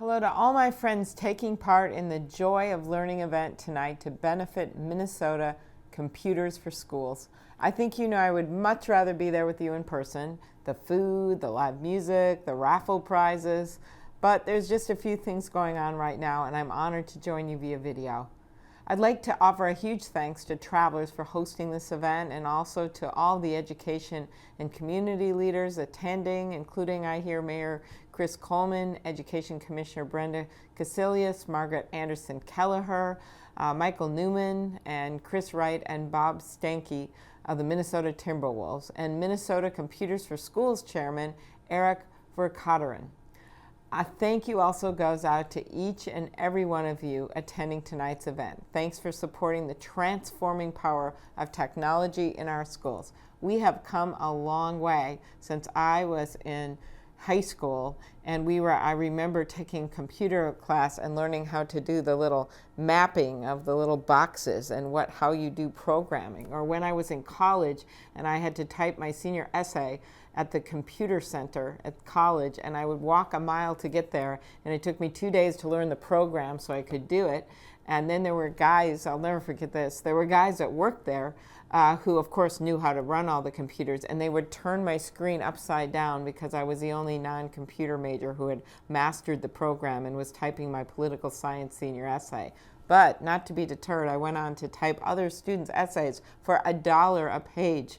Hello to all my friends taking part in the Joy of Learning event tonight to benefit Minnesota Computers for Schools. I think you know I would much rather be there with you in person. The food, the live music, the raffle prizes, but there's just a few things going on right now and I'm honored to join you via video. I'd like to offer a huge thanks to Travelers for hosting this event and also to all the education and community leaders attending, including I hear Mayor Chris Coleman, Education Commissioner Brenda Casilius, Margaret Anderson Kelleher, Michael Newman, and Chris Wright and Bob Stanke of the Minnesota Timberwolves, and Minnesota Computers for Schools Chairman Eric Verkaderen. A thank you also goes out to each and every one of you attending tonight's event. Thanks for supporting the transforming power of technology in our schools. We have come a long way since I was in high school, and I remember taking computer class and learning how to do the little mapping of the little boxes and how you do programming. Or when I was in college and I had to type my senior essay at the computer center at college, and I would walk a mile to get there, and it took me 2 days to learn the program so I could do it. And then there were guys, I'll never forget this, there were guys that worked there who of course knew how to run all the computers, and they would turn my screen upside down because I was the only non-computer major who had mastered the program and was typing my political science senior essay. But not to be deterred, I went on to type other students' essays for $1 a page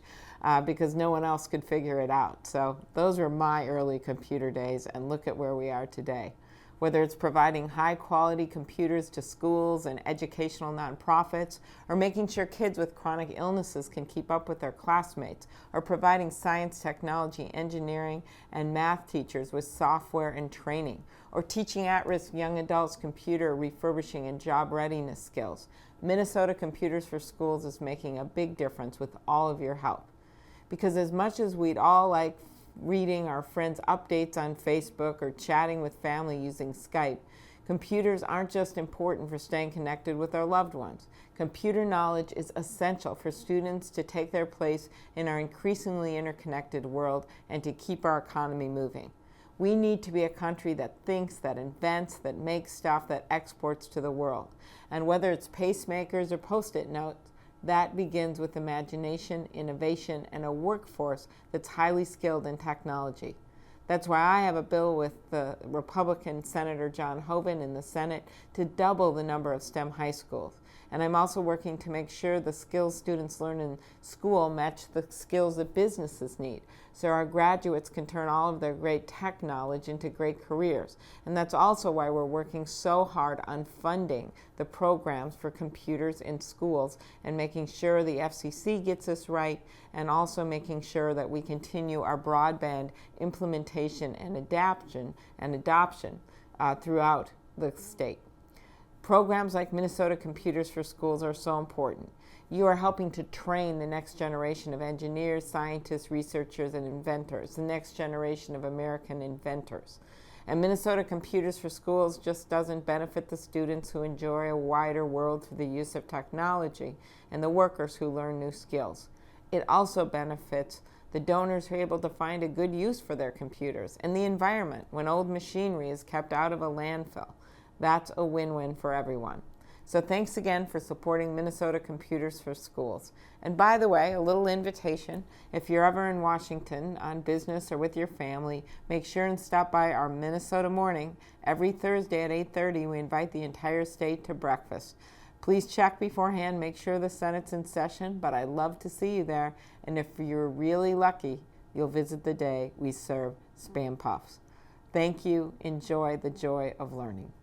because no one else could figure it out. So those were my early computer days, and look at where we are today. Whether it's providing high-quality computers to schools and educational nonprofits, or making sure kids with chronic illnesses can keep up with their classmates, or providing science, technology, engineering, and math teachers with software and training, or teaching at-risk young adults computer refurbishing and job readiness skills, Minnesota Computers for Schools is making a big difference with all of your help. Because as much as we'd all like reading our friends' updates on Facebook or chatting with family using Skype, computers aren't just important for staying connected with our loved ones. Computer knowledge is essential for students to take their place in our increasingly interconnected world and to keep our economy moving. We need to be a country that thinks, that invents, that makes stuff, that exports to the world. And whether it's pacemakers or Post-it notes, that begins with imagination, innovation, and a workforce that's highly skilled in technology. That's why I have a bill with the Republican Senator John Hoeven in the Senate to double the number of STEM high schools. And I'm also working to make sure the skills students learn in school match the skills that businesses need, so our graduates can turn all of their great tech knowledge into great careers. And that's also why we're working so hard on funding the programs for computers in schools and making sure the FCC gets this right, and also making sure that we continue our broadband implementation and adoption throughout the state. Programs like Minnesota Computers for Schools are so important. You are helping to train the next generation of engineers, scientists, researchers, and inventors, the next generation of American inventors. And Minnesota Computers for Schools just doesn't benefit the students who enjoy a wider world through the use of technology and the workers who learn new skills. It also benefits the donors who are able to find a good use for their computers, and the environment when old machinery is kept out of a landfill. That's a win-win for everyone. So thanks again for supporting Minnesota Computers for Schools. And by the way, a little invitation, if you're ever in Washington on business or with your family, make sure and stop by our Minnesota Morning. Every Thursday at 8:30, we invite the entire state to breakfast. Please check beforehand, make sure the Senate's in session, but I'd love to see you there. And if you're really lucky, you'll visit the day we serve Spam Puffs. Thank you. Enjoy the joy of learning.